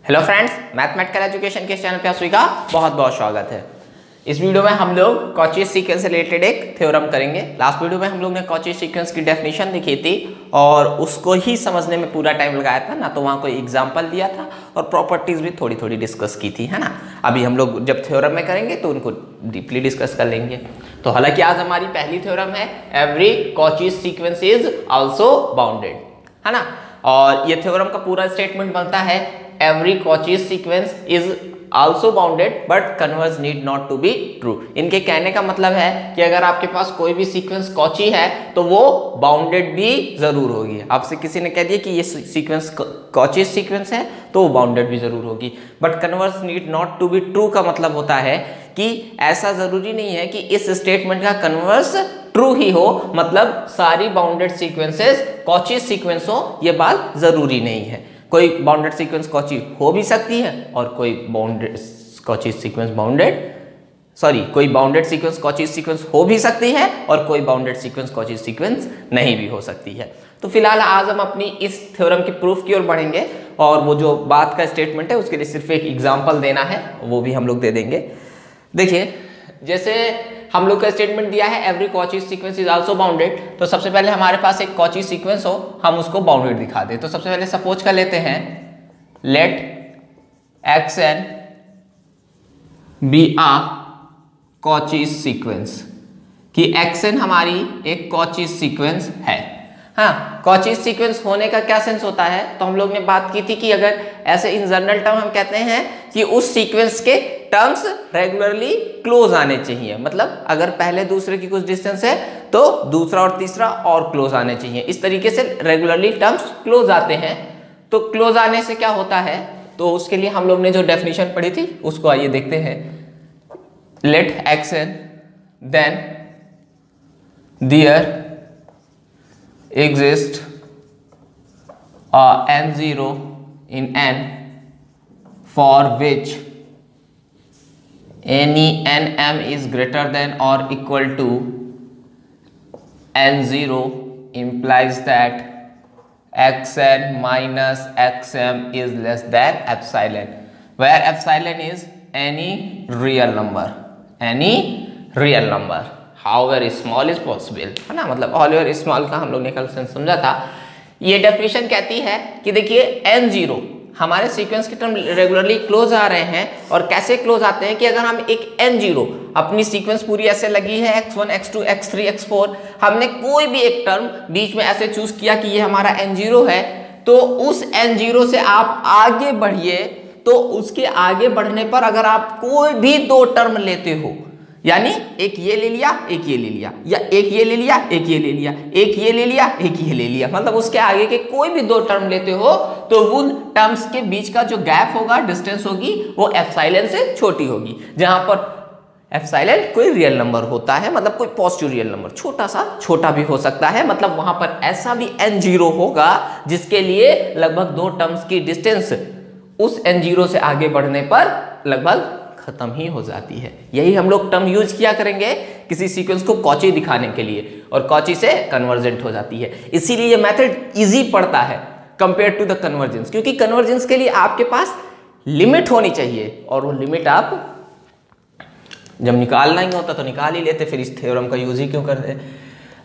Hello friends, mathematical education के channel पे आप सभी का बहुत बहुत स्वागत है। इस वीडियो में हम लोग कॉची सीक्वेंस से रिलेटेड एक थ्योरम करेंगे। लास्ट वीडियो में हम लोग ने कॉची सीक्वेंस की डेफिनेशन लिखी थी और उसको ही समझने में पूरा टाइम लगाया था ना, तो वहाँ कोई एग्जांपल दिया था और प्रॉपर्टीज भी थोड़ी थोड़ी डिस्कस की थी, है ना। अभी हम लोग जब थ्योरम में करेंगे तो उनको डीपली डिस्कस कर लेंगे। तो हालांकि आज हमारी पहली थ्योरम है every Cauchy sequence is also bounded, है ना। और ये थ्योरम का पूरा स्टेटमेंट बनता है every Cauchy sequence is also bounded but converse need not to be true। इनके कहने का मतलब है कि अगर आपके पास कोई भी सीक्वेंस कॉची है तो वो बाउंडेड भी जरूर होगी। आपसे किसी ने कह दिया कि ये सीक्वेंस कॉची सीक्वेंस है तो वो बाउंडेड भी जरूर होगी। But converse need not to be true का मतलब होता है कि ऐसा जरूरी नहीं है कि इस स्टेटमेंट का कन्वर्स ट्रू ही हो, मतलब सारी बाउंडेड सीक्वेंसेस कॉची सीक्वेंस हो, ये बात जरूरी नहीं है। कोई बाउंडेड सीक्वेंस कॉची हो भी सकती है और कोई बाउंडेड कॉची सीक्वेंस कोई बाउंडेड सीक्वेंस कॉची सीक्वेंस हो भी सकती है और कोई बाउंडेड सीक्वेंस कॉची सीक्वेंस नहीं भी हो सकती है। तो फिलहाल आज हम अपनी इस थ्योरम के प्रूफ की ओर बढ़ेंगे और वो जो बात का स्टेटमेंट है उसके लिए सिर्फ एक एग्जाम्पल देना है, वो भी हम लोग दे देंगे। देखिए, जैसे हम लोग का स्टेटमेंट दिया है every Cauchy sequence is also bounded, तो सबसे पहले हमारे पास एक कॉची सीक्वेंस हो, हम उसको बाउंडेड दिखा दें। तो सबसे पहले सपोज कर लेते हैं लेट एक्स एन बी आ कॉची सीक्वेंस, कि एक्स एन हमारी एक कॉची सीक्वेंस है। हाँ, कॉची सीक्वेंस होने का क्या सेंस होता है, तो हम लोग ने बात की थी कि अगर ऐसे इन जनरल टर्म हम कहते हैं कि उस सीक्वेंस के टर्म्स रेगुलरली क्लोज आने चाहिए। मतलब अगर पहले दूसरे की कुछ डिस्टेंस है तो दूसरा और तीसरा और क्लोज आने चाहिए। इस तरीके से रेगुलरली टर्म्स क्लोज आते हैं। तो क्लोज आने से क्या होता है, तो उसके लिए हम लोग ने जो डेफिनेशन पढ़ी थी उसको आइए देखते हैं। Let x n then there exist n0 in n for which any nm is greater than or equal to n0 implies that xn minus xm is less than epsilon, where epsilon is any real number however small is possible, है ना। मतलब however small का हम लोग ने कल समझा था। ये डेफिनेशन कहती है कि देखिए n0 हमारे सीक्वेंस के टर्म रेगुलरली क्लोज आ रहे हैं। और कैसे क्लोज आते हैं कि अगर हम एक n0 अपनी सीक्वेंस पूरी ऐसे लगी है x1 x2 x3 x4, हमने कोई भी एक टर्म बीच में ऐसे चूज किया कि ये हमारा n0 है, तो उस n0 से आप आगे बढ़िए, तो उसके आगे बढ़ने पर अगर आप कोई भी दो टर्म लेते हो, यानी एक ये ले लिया एक ये ले लिया, या एक ये ले लिया एक ये ले लिया, एक ये ले लिया एक ये ले लिया, मतलब उसके आगे के कोई भी दो टर्म लेते हो तो उन टर्म्स के बीच का जो गैप होगा, डिस्टेंस होगी, वो एप्सिलॉन से छोटी होगी। जहां पर एप्सिलॉन कोई रियल नंबर होता है, मतलब कोई पॉजिटिव रियल नंबर, छोटा सा छोटा भी हो सकता है, मतलब वहां पर ऐसा भी n0 होगा जिसके लिए लगभग दो टर्म्स की डिस्टेंस उस n0 से आगे बढ़ने पर लगभग खत्म ही हो जाती है। यही हम लोग टर्म यूज किया करेंगे किसी सीक्वेंस को कॉची दिखाने के लिए, और कॉची से कन्वर्जेंट हो जाती है। इसीलिए ये मेथड इजी पड़ता है कंपेयर टू द कन्वर्जेंस, क्योंकि कन्वर्जेंस के लिए आपके पास लिमिट होनी चाहिए और वो लिमिट आप जब निकालना ही होता तो निकाल ही लेते, फिर इस थ्योरम का यूज ही क्यों करते,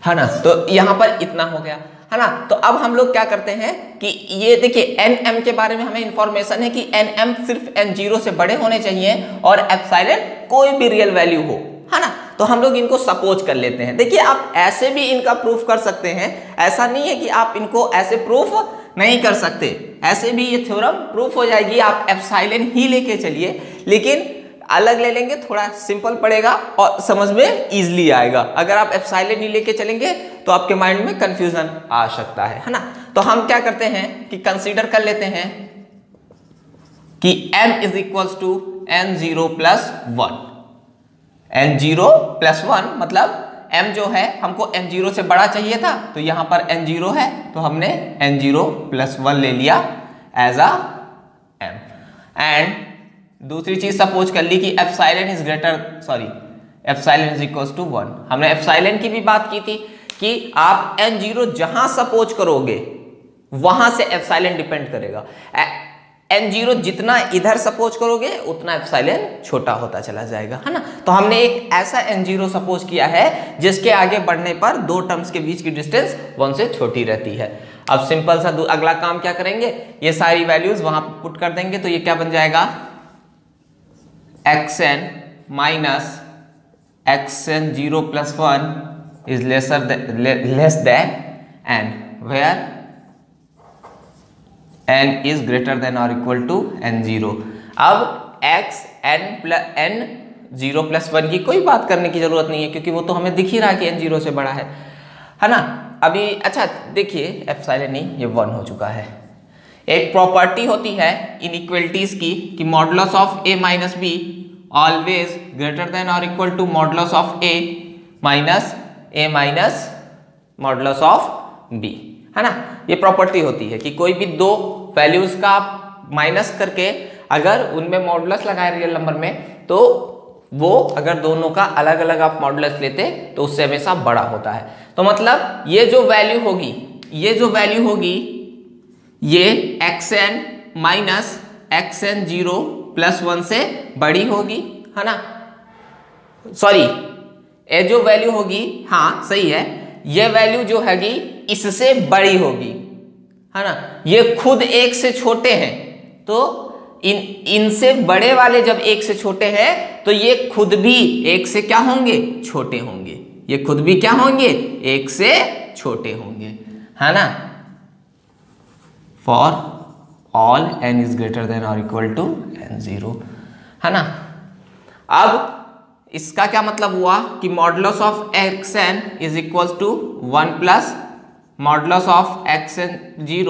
है ना। तो यहां पर इतना हो गया, है ना। तो अब हम लोग क्या करते हैं कि ये देखिए nm के बारे में हमें इंफॉर्मेशन है कि nm सिर्फ n0 से बड़े होने चाहिए और एप्सिलॉन कोई भी रियल वैल्यू हो, है ना। तो हम लोग इनको सपोज कर लेते हैं। देखिए, आप ऐसे भी इनका प्रूफ कर सकते हैं, ऐसा नहीं है कि आप इनको ऐसे प्रूफ नहीं कर सकते, ऐसे भी ये थ्योरम प्रूफ हो जाएगी। आप एप्सिलॉन ही लेके चलिए, लेकिन अलग ले लेंगे, थोड़ा सिंपल पड़ेगा और समझ में इजीली आएगा। अगर आप एप्सिलॉन ही लेके चलेंगे तो आपके माइंड में कंफ्यूजन आ सकता है ना। तो हम क्या करते हैं कि कंसीडर कर लेते हैं कि m is equals to n0 plus 1। n0 plus 1 मतलब m जो है हमको n0 से बड़ा चाहिए था, तो यहां पर n0 है तो हमने n0 प्लस 1 ले लिया एज अ m। एंड दूसरी चीज सपोज कर ली कि एप्सिलॉन इज इक्वल्स टू 1। हमने एप्सिलॉन की भी बात की थी कि आप n0 जहां सपोज करोगे वहां से एप्सिलॉन डिपेंड करेगा। n0 जितना इधर सपोज करोगे उतना एप्सिलॉन छोटा होता चला जाएगा, है ना। तो हमने एक ऐसा n0 सपोज किया है जिसके आगे बढ़ने पर दो टर्म्स के बीच की डिस्टेंस 1 से छोटी रहती है। अब सिंपल सा अगला काम क्या करेंगे, ये सारी वैल्यूज वहां पुट कर देंगे, तो ये क्या बन जाएगा, xn minus xn0 + 1 is less than n, where n is greater than or equal to n0। अब n0 + 1 की कोई बात करने की जरूरत नहीं है क्योंकि वो तो हमें दिख ही रहा है कि n0 से बड़ा है ना। अभी अच्छा देखिए एप्सिलॉन नहीं, ये 1 हो चुका है। एक प्रॉपर्टी होती है इनइक्वालिटीज की कि modulus of a minus b always greater than और equal to modulus of a minus modulus of b, है ना। ये प्रॉपर्टी होती है कि कोई भी दो वैल्यूज का आप माइनस करके अगर उनमें मॉडुलस लगाए रियल नंबर में, तो वो अगर दोनों का अलग अलग आप मॉडुलस लेते तो उससे हमेशा बड़ा होता है। तो मतलब ये जो वैल्यू होगी ये xn माइनस xn0 + 1 से बड़ी होगी, है ना। सॉरी, ये जो वैल्यू होगी, हाँ सही है, ये वैल्यू जो हैगी इससे बड़ी होगी, है ना। ये खुद 1 से छोटे हैं, तो इनसे बड़े वाले जब 1 से छोटे हैं तो ये खुद भी 1 से क्या होंगे, छोटे होंगे। ये खुद भी क्या होंगे, 1 से छोटे होंगे, है ना। For all n is greater than और इक्वल टू n0, है ना। अब इसका क्या मतलब हुआ कि modulus of xn is equal to 1 plus modulus of xn0,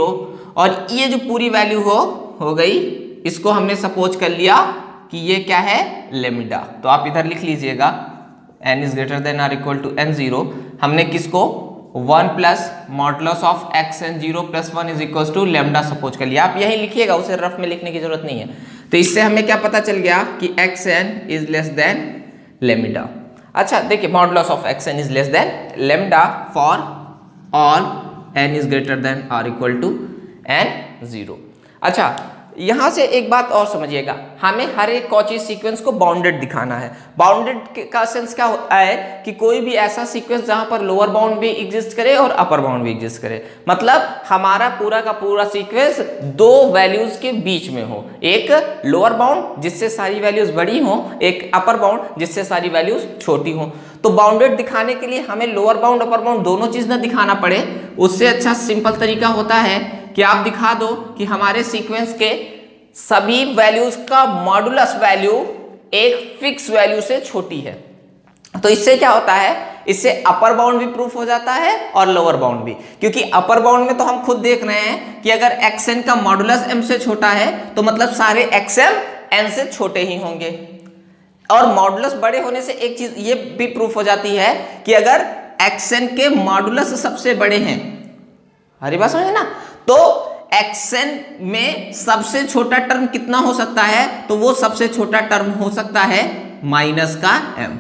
और ये जो पूरी वैल्यू हो गई, इसको हमने सपोज कर लिया कि ये क्या है, लेमडा। तो आप इधर लिख लीजिएगा n इज ग्रेटर देन और इक्वल टू n0। हमने किसको 1 plus modulus of xn0 + 1 is equal to lambda suppose कर लिया। आप यही लिखिएगा, उसे रफ में लिखने की जरूरत नहीं है। तो इससे हमें क्या पता चल गया कि xn is less then lambda. अच्छा देखिए, modulus of xn is less then lambda for all n is greater than और इक्वल टू n0। अच्छा यहां से एक बात और समझिएगा, हमें हर एक कॉची सीक्वेंस को बाउंडेड दिखाना है। बाउंडेड का सेंस क्या होता है कि कोई भी ऐसा सीक्वेंस जहां पर लोअर बाउंड भी एग्जिस्ट करे और अपर बाउंड भी एग्जिस्ट करे। मतलब हमारा पूरा का पूरा सीक्वेंस दो वैल्यूज के बीच में हो, एक लोअर बाउंड जिससे सारी वैल्यूज बड़ी हो, एक अपर बाउंड जिससे सारी वैल्यूज छोटी हो। तो बाउंडेड दिखाने के लिए हमें लोअर बाउंड अपर बाउंड दोनों चीज ना दिखाना पड़े, उससे अच्छा सिंपल तरीका होता है कि आप दिखा दो कि हमारे सीक्वेंस के सभी वैल्यूज का मॉडुलस वैल्यू एक फिक्स वैल्यू से छोटी है। तो इससे क्या होता है, इससे अपर बाउंड भी प्रूफ हो जाता है और लोअर बाउंड भी, क्योंकि अपर बाउंड में तो हम खुद देख रहे हैं कि अगर xn का मॉडुलस m से छोटा है तो मतलब सारे xm n से छोटे ही होंगे। और मॉडुलस बड़े होने से एक चीज ये भी प्रूफ हो जाती है कि अगर xn के मॉडुलस सबसे बड़े हैं, हरी बात समझे ना, तो xn में सबसे छोटा टर्म कितना हो सकता है, तो वो सबसे छोटा टर्म हो सकता है माइनस का m।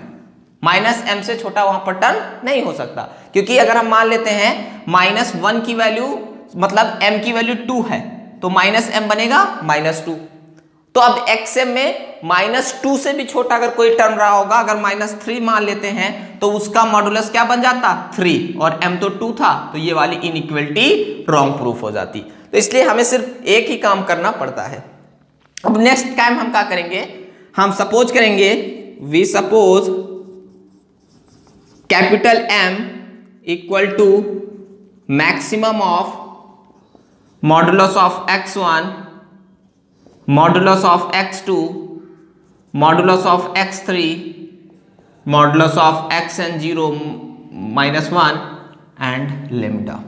माइनस m से छोटा वहां पर टर्म नहीं हो सकता, क्योंकि अगर हम मान लेते हैं -1 की वैल्यू मतलब m की वैल्यू 2 है, तो -m बनेगा -2। तो अब xm में -2 से भी छोटा अगर कोई टर्म रहा होगा, अगर -3 मान लेते हैं तो उसका मॉडुलस क्या बन जाता, 3, और m तो 2 था, तो ये वाली इनइक्वालिटी रॉन्ग प्रूफ हो जाती। तो इसलिए हमें सिर्फ एक ही काम करना पड़ता है। अब नेक्स्ट टाइम हम क्या करेंगे, हम सपोज करेंगे, we suppose capital M equal to maximum of modulus of x1 modulus of x2 modulus of x3 modulus of xn0 -1 and lambda.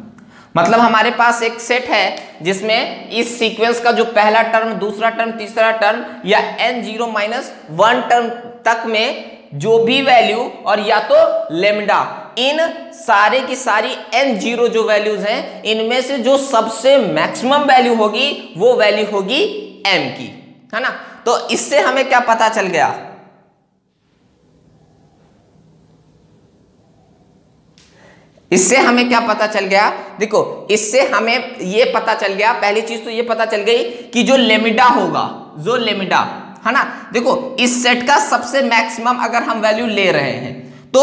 मतलब हमारे पास एक सेट है जिसमें इस सीक्वेंस का जो पहला टर्म, दूसरा टर्म, तीसरा टर्म या n0 -1 टर्म तक में जो भी वैल्यू और या तो लेमडा, इन सारे की सारी n0 जो वैल्यूज हैं, इनमें से जो सबसे मैक्सिमम वैल्यू होगी वो वैल्यू होगी m की, है ना। तो इससे हमें क्या पता चल गया, इससे हमें क्या पता चल गया, देखो इससे हमें ये पता चल गया, पहली चीज तो ये पता चल गई कि जो लेमिडा होगा, जो लेमिडा है ना, देखो इस सेट का सबसे मैक्सिमम अगर हम वैल्यू ले रहे हैं तो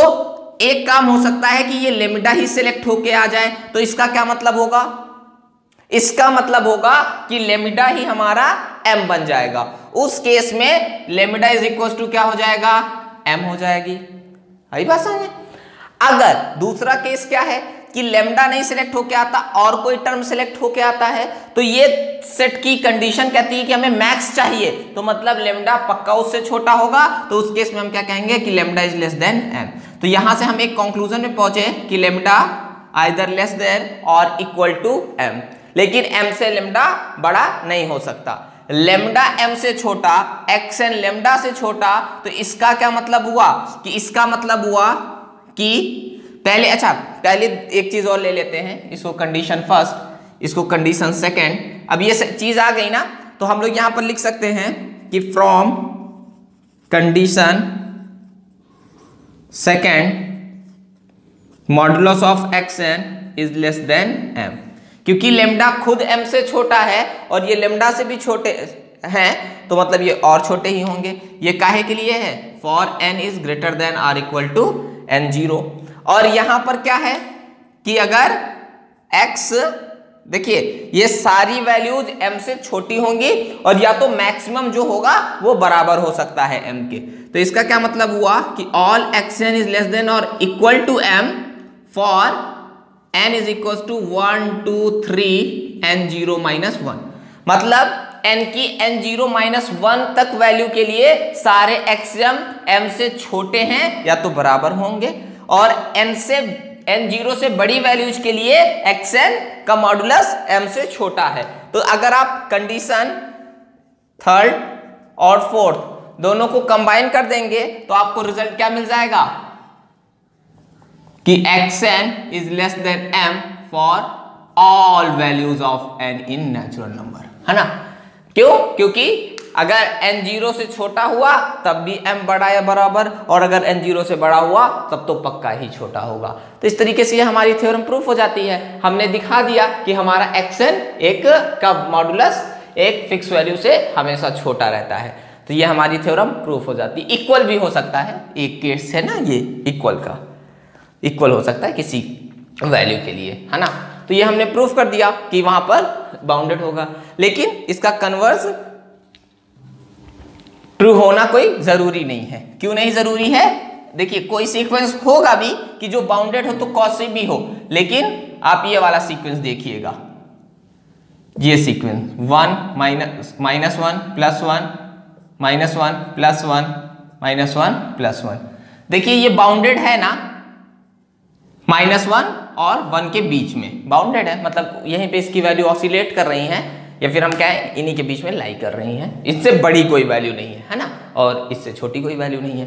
एक काम हो सकता है कि ये लेमिडा ही सिलेक्ट होके आ जाए, तो इसका क्या मतलब होगा, इसका मतलब होगा कि लेमिडा ही हमारा m बन जाएगा। उस केस में लेमिडा इज इक्वल टू क्या हो जाएगा, m हो जाएगी। आई बात समझ। अगर दूसरा केस क्या है कि लेमडा नहीं सिलेक्ट होके आता और कोई टर्म सिलेक्ट होके आता है, तो ये सेट की कंडीशन कहती है कि हमें मैक्स चाहिए, तो मतलब लेमडा पक्का उससे छोटा होगा, तो उस केस में हम क्या कहेंगे कि lambda is less then m। तो यहां से हम एक कंक्लूजन में पहुंचे कि लेमडा आइदर लेस देन और इक्वल टू m, लेकिन m से लेमडा बड़ा नहीं हो सकता। लेमडा m से छोटा, xn लेमडा से छोटा, तो इसका क्या मतलब हुआ कि इसका मतलब हुआ कि पहले, अच्छा पहले एक चीज और ले लेते हैं, इसको कंडीशन फर्स्ट, इसको कंडीशन सेकंड। अब ये चीज आ गई ना, तो हम लोग यहां पर लिख सकते हैं कि from condition second modulus of xn is less then m, क्योंकि लेमडा खुद m से छोटा है और ये लेमडा से भी छोटे हैं, तो मतलब ये और छोटे ही होंगे। ये काहे के लिए है, for n is greater than or equal to n0। और यहां पर क्या है कि अगर x, देखिए ये सारी वैल्यूज m से छोटी होंगी और या तो मैक्सिमम जो होगा वो बराबर हो सकता है m के, तो इसका क्या मतलब हुआ कि all xn is less than और equal to m for n is equal to 1 2 3 n0 minus 1, मतलब n की n0 माइनस 1 तक वैल्यू के लिए सारे xm m से छोटे हैं या तो बराबर होंगे, और n0 से बड़ी वैल्यूज के लिए xn का मॉडुलस m से छोटा है। तो अगर आप कंडीशन थर्ड और फोर्थ दोनों को कंबाइन कर देंगे तो आपको रिजल्ट क्या मिल जाएगा कि xn is less then m for all values of n in natural number, है ना। क्यों, क्योंकि अगर n0 से छोटा हुआ तब भी m बड़ा या बराबर, और अगर n0 से बड़ा हुआ तब तो पक्का ही छोटा होगा। तो इस तरीके से ये हमारी थ्योरम प्रूफ हो जाती है। हमने दिखा दिया कि हमारा xn एक का मॉडुलस एक फिक्स वैल्यू से हमेशा छोटा रहता है, तो ये हमारी थ्योरम प्रूफ हो जाती है। इक्वल भी हो सकता है, एक केस है ना ये इक्वल का, इक्वल हो सकता है किसी वैल्यू के लिए, है ना। तो ये हमने प्रूफ कर दिया कि वहां पर बाउंडेड होगा, लेकिन इसका कन्वर्स ट्रू होना कोई जरूरी नहीं है। क्यों नहीं जरूरी है, देखिए कोई सीक्वेंस होगा भी कि जो बाउंडेड हो तो कॉसी भी हो, लेकिन आप ये वाला सीक्वेंस देखिएगा, ये sequence 1 minus 1 plus 1 minus 1 plus 1 minus 1 plus 1, देखिए ये बाउंडेड है ना, -1 और 1 के बीच में बाउंडेड है, मतलब यहीं पे इसकी वैल्यू ऑसिलेट कर रही हैं, या फिर हम क्या है इन्हीं के बीच में लाई कर रही हैं। इससे बड़ी कोई वैल्यू नहीं है ना, और इससे छोटी कोई वैल्यू नहीं है।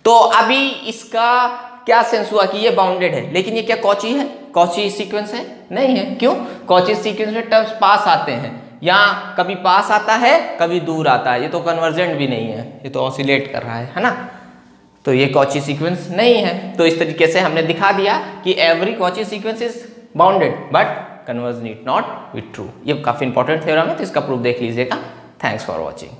तो अभी इसका क्या सेंस हुआ कि ये बाउंडेड है, लेकिन ये क्या कॉची है, कॉची सीक्वेंस है नहीं है। क्यों, कॉची सीक्वेंस में टर्म्स पास आते हैं, यहाँ कभी पास आता है कभी दूर आता है, ये तो कन्वर्जेंट भी नहीं है, ये तो ऑसिलेट कर रहा है ना, तो ये कॉची सीक्वेंस नहीं है। तो इस तरीके से हमने दिखा दिया कि every Cauchy sequence is bounded but converge need not be true. ये काफी इंपॉर्टेंट थ्योरम है, तो इसका प्रूफ देख लीजिएगा। Thanks for watching.